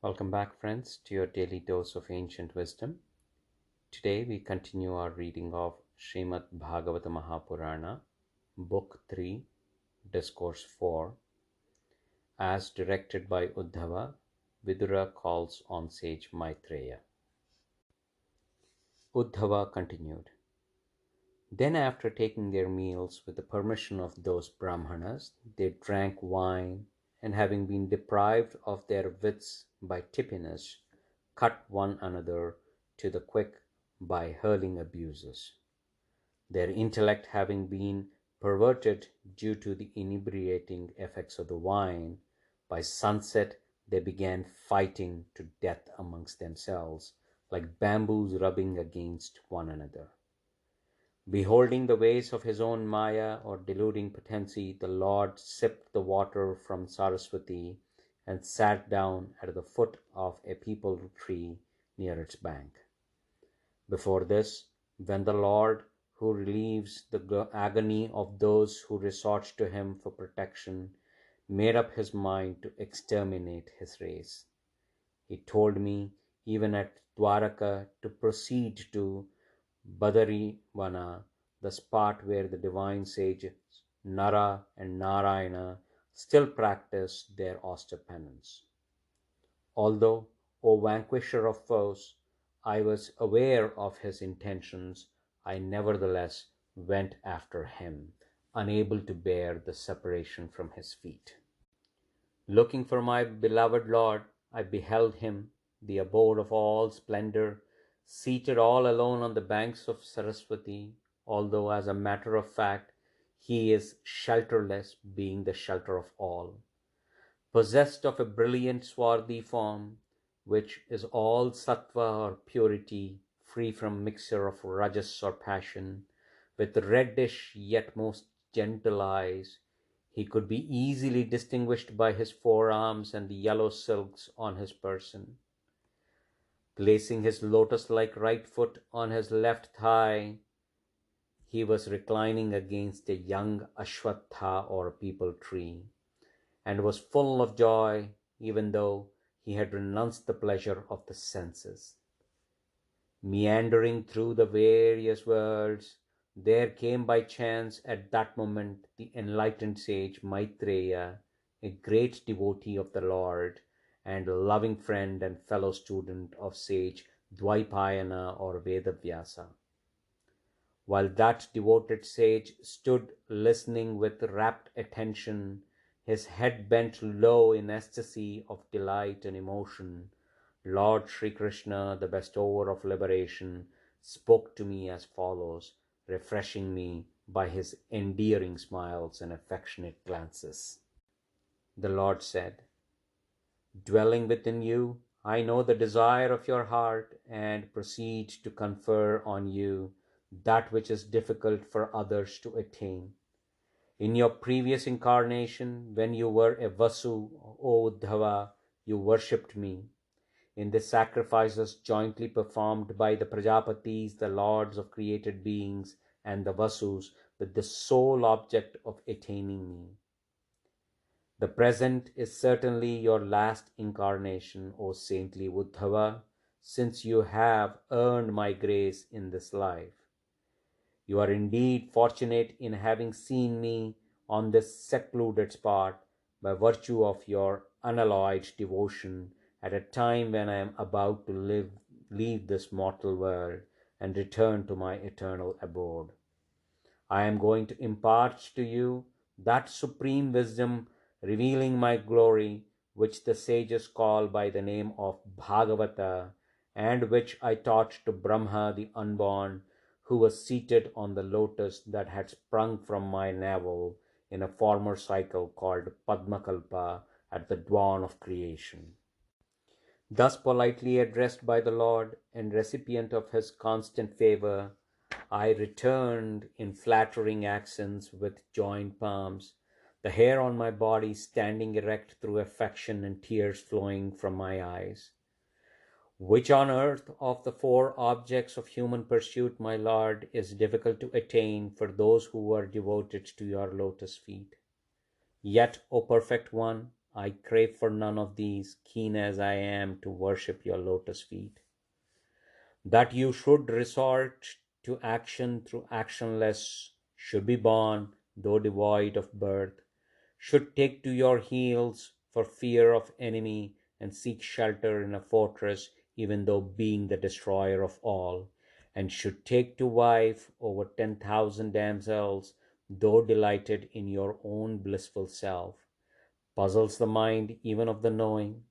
Welcome back, friends, to your daily dose of ancient wisdom. Today we continue our reading of Srimad Bhagavatam Mahapurana, Book 3, Discourse 4. As directed by Uddhava, Vidura calls on Sage Maitreya. Uddhava continued. Then after taking their meals with the permission of those Brahmanas, they drank wine, and having been deprived of their wits by tipiness, cut one another to the quick by hurling abuses. Their intellect having been perverted due to the inebriating effects of the wine, by sunset they began fighting to death amongst themselves, like bamboos rubbing against one another. Beholding the ways of his own Maya or deluding potency, the Lord sipped the water from Saraswati and sat down at the foot of a peepal tree near its bank. Before this, when the Lord, who relieves the agony of those who resort to him for protection, made up his mind to exterminate his race, he told me, even at Dwaraka, to proceed to Badarivana, the spot where the divine sages Nara and Narayana still practice their austere penance. Although, O vanquisher of foes, I was aware of his intentions, I nevertheless went after him, unable to bear the separation from his feet. Looking for my beloved Lord, I beheld him, the abode of all splendor, seated all alone on the banks of Saraswati, although as a matter of fact he is shelterless, being the shelter of all. Possessed of a brilliant swarthy form, which is all sattva or purity, free from mixture of rajas or passion, with reddish yet most gentle eyes, he could be easily distinguished by his forearms and the yellow silks on his person. Placing his lotus-like right foot on his left thigh, he was reclining against a young ashwatha or peepal tree, and was full of joy, even though he had renounced the pleasure of the senses. Meandering through the various worlds, there came by chance at that moment the enlightened sage Maitreya, a great devotee of the Lord, and a loving friend and fellow student of sage Dvaipayana or Vedavyasa. While that devoted sage stood listening with rapt attention, his head bent low in ecstasy of delight and emotion, Lord Sri Krishna, the bestower of liberation, spoke to me as follows, refreshing me by his endearing smiles and affectionate glances. The Lord said, "Dwelling within you, I know the desire of your heart and proceed to confer on you that which is difficult for others to attain. In your previous incarnation, when you were a Vasu, O Uddhava, you worshipped me. In the sacrifices jointly performed by the Prajapatis, the lords of created beings, and the Vasus, with the sole object of attaining me. The present is certainly your last incarnation, O saintly Uddhava, since you have earned my grace in this life. You are indeed fortunate in having seen me on this secluded spot by virtue of your unalloyed devotion at a time when I am about to leave this mortal world and return to my eternal abode. I am going to impart to you that supreme wisdom revealing my glory, which the sages call by the name of Bhagavata, and which I taught to Brahma the unborn, who was seated on the lotus that had sprung from my navel in a former cycle called Padmakalpa at the dawn of creation. Thus politely addressed by the Lord and recipient of his constant favor, I returned in flattering accents with joined palms, the hair on my body standing erect through affection and tears flowing from my eyes. Which on earth of the four objects of human pursuit, my Lord, is difficult to attain for those who are devoted to your lotus feet? Yet, O perfect one, I crave for none of these, keen as I am to worship your lotus feet. That you should resort to action through actionless, should be born, though devoid of birth, should take to your heels for fear of enemy, and seek shelter in a fortress, even though being the destroyer of all, and should take to wife over 10,000 damsels, though delighted in your own blissful self, puzzles the mind even of the knowing,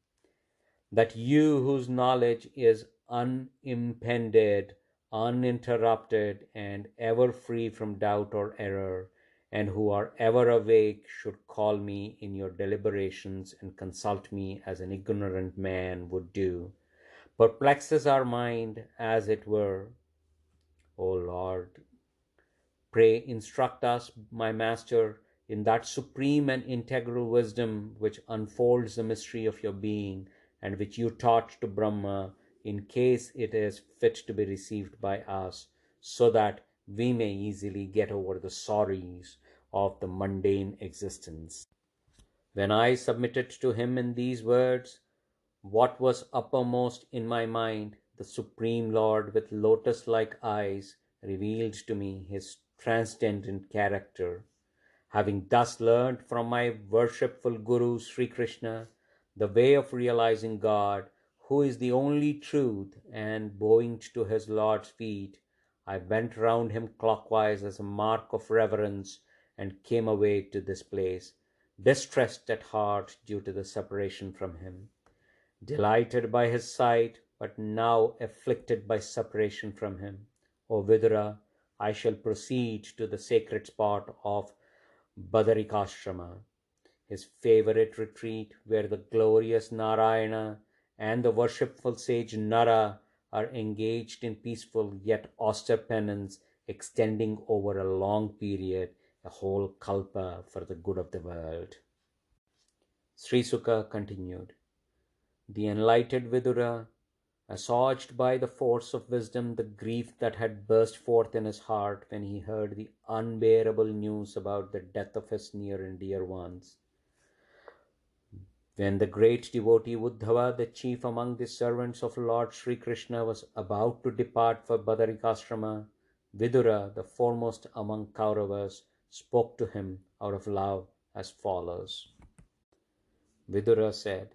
that you whose knowledge is unimpeded, uninterrupted, and ever free from doubt or error, and who are ever awake, should call me in your deliberations and consult me as an ignorant man would do, perplexes our mind as it were. O Lord, pray instruct us, my Master, in that supreme and integral wisdom which unfolds the mystery of your being, and which you taught to Brahma, in case it is fit to be received by us, so that we may easily get over the sorries of the mundane existence. When I submitted to him in these words what was uppermost in my mind, the Supreme Lord, with lotus-like eyes, revealed to me his transcendent character. Having thus learned from my worshipful Guru Sri Krishna the way of realizing God, who is the only truth, and bowing to his Lord's feet, I went round him clockwise as a mark of reverence, and came away to this place, distressed at heart due to the separation from him, delighted by his sight, but now afflicted by separation from him. O Vidura, I shall proceed to the sacred spot of Badarikashrama, his favorite retreat, where the glorious Narayana and the worshipful sage Nara are engaged in peaceful yet austere penance, extending over a long period, a whole kalpa, for the good of the world. Sri Sukha continued. The enlightened Vidura, assuaged by the force of wisdom the grief that had burst forth in his heart when he heard the unbearable news about the death of his near and dear ones. When the great devotee Uddhava, the chief among the servants of Lord Sri Krishna, was about to depart for Badarikashrama, Vidura, the foremost among Kauravas, spoke to him out of love as follows. Vidura said,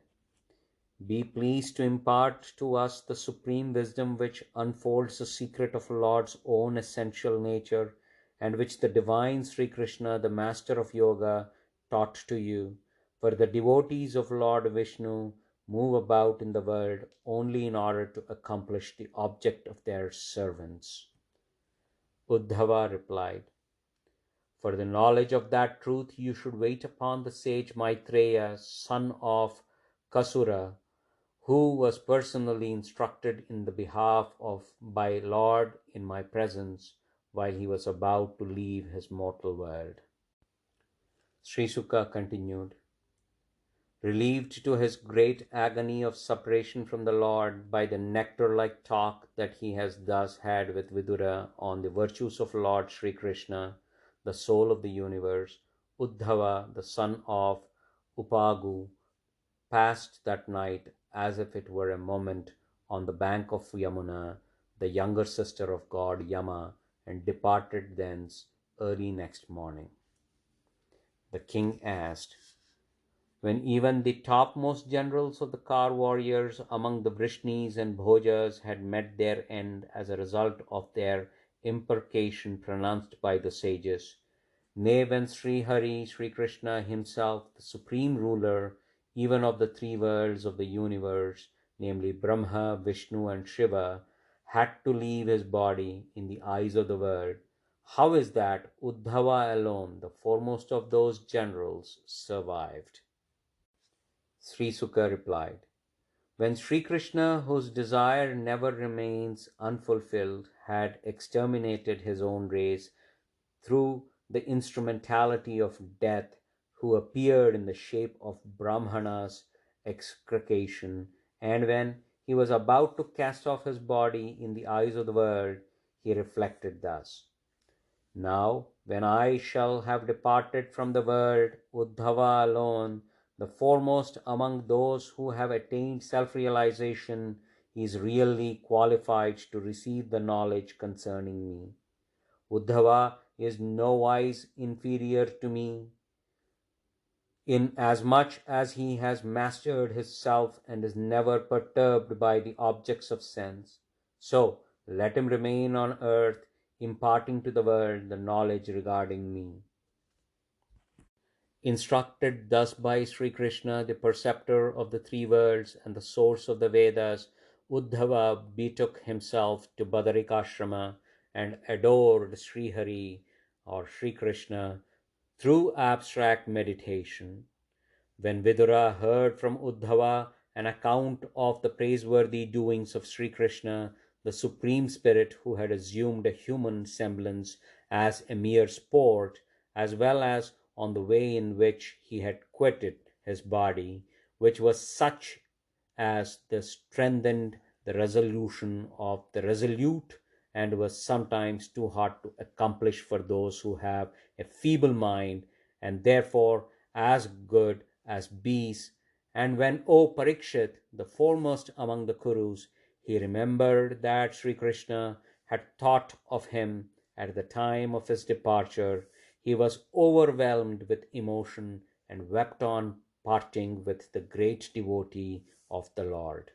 Be pleased to impart to us the supreme wisdom which unfolds the secret of Lord's own essential nature, and which the divine Sri Krishna, the master of yoga, taught to you. For the devotees of Lord Vishnu move about in the world only in order to accomplish the object of their servants. Uddhava replied, For the knowledge of that truth you should wait upon the sage Maitreya, son of Kasura, who was personally instructed in the behalf of by Lord in my presence while he was about to leave his mortal world. Sri Sukha continued, Relieved to his great agony of separation from the Lord by the nectar-like talk that he has thus had with Vidura on the virtues of Lord Sri Krishna, the soul of the universe, Uddhava, the son of Upagu, passed that night as if it were a moment on the bank of Yamuna, the younger sister of god Yama, and departed thence early next morning. The king asked, When even the topmost generals of the Kar warriors among the Vrishnis and Bhojas had met their end as a result of their imprecation pronounced by the sages, nay, when Sri Hari, Sri Krishna himself, the supreme ruler, even of the three worlds of the universe, namely Brahma, Vishnu, and Shiva, had to leave his body in the eyes of the world, how is that Uddhava alone, the foremost of those generals, survived? Sri Sukha replied, When Sri Krishna, whose desire never remains unfulfilled, had exterminated his own race through the instrumentality of death, who appeared in the shape of Brahmana's execration, and when he was about to cast off his body in the eyes of the world, he reflected thus, Now, when I shall have departed from the world, Uddhava alone, the foremost among those who have attained self-realization, he is really qualified to receive the knowledge concerning me. Uddhava is no wise inferior to me, in as much as he has mastered his self and is never perturbed by the objects of sense. So let him remain on earth, imparting to the world the knowledge regarding me. Instructed thus by Sri Krishna, the preceptor of the three worlds and the source of the Vedas, Uddhava betook himself to Badarikashrama and adored Sri Hari or Sri Krishna through abstract meditation. When Vidura heard from Uddhava an account of the praiseworthy doings of Sri Krishna, the Supreme Spirit who had assumed a human semblance as a mere sport, as well as on the way in which he had quitted his body, which was such as the strengthened the resolution of the resolute and was sometimes too hard to accomplish for those who have a feeble mind, and therefore as good as beasts. And when, O Parikshit, the foremost among the Kurus, he remembered that Sri Krishna had thought of him at the time of his departure, he was overwhelmed with emotion and wept on parting with the great devotee of the Lord.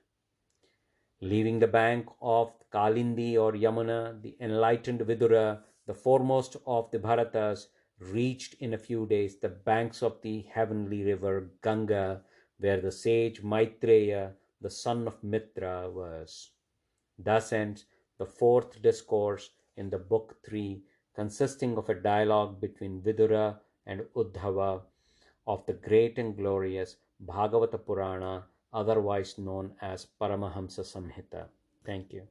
Leaving the bank of Kalindi or Yamuna, the enlightened Vidura, the foremost of the Bharatas, reached in a few days the banks of the heavenly river Ganga, where the sage Maitreya, the son of Mitra, was. Thus ends the fourth discourse in the book 3, consisting of a dialogue between Vidura and Uddhava of the great and glorious Bhagavata Purana, otherwise known as Paramahamsa Samhita. Thank you.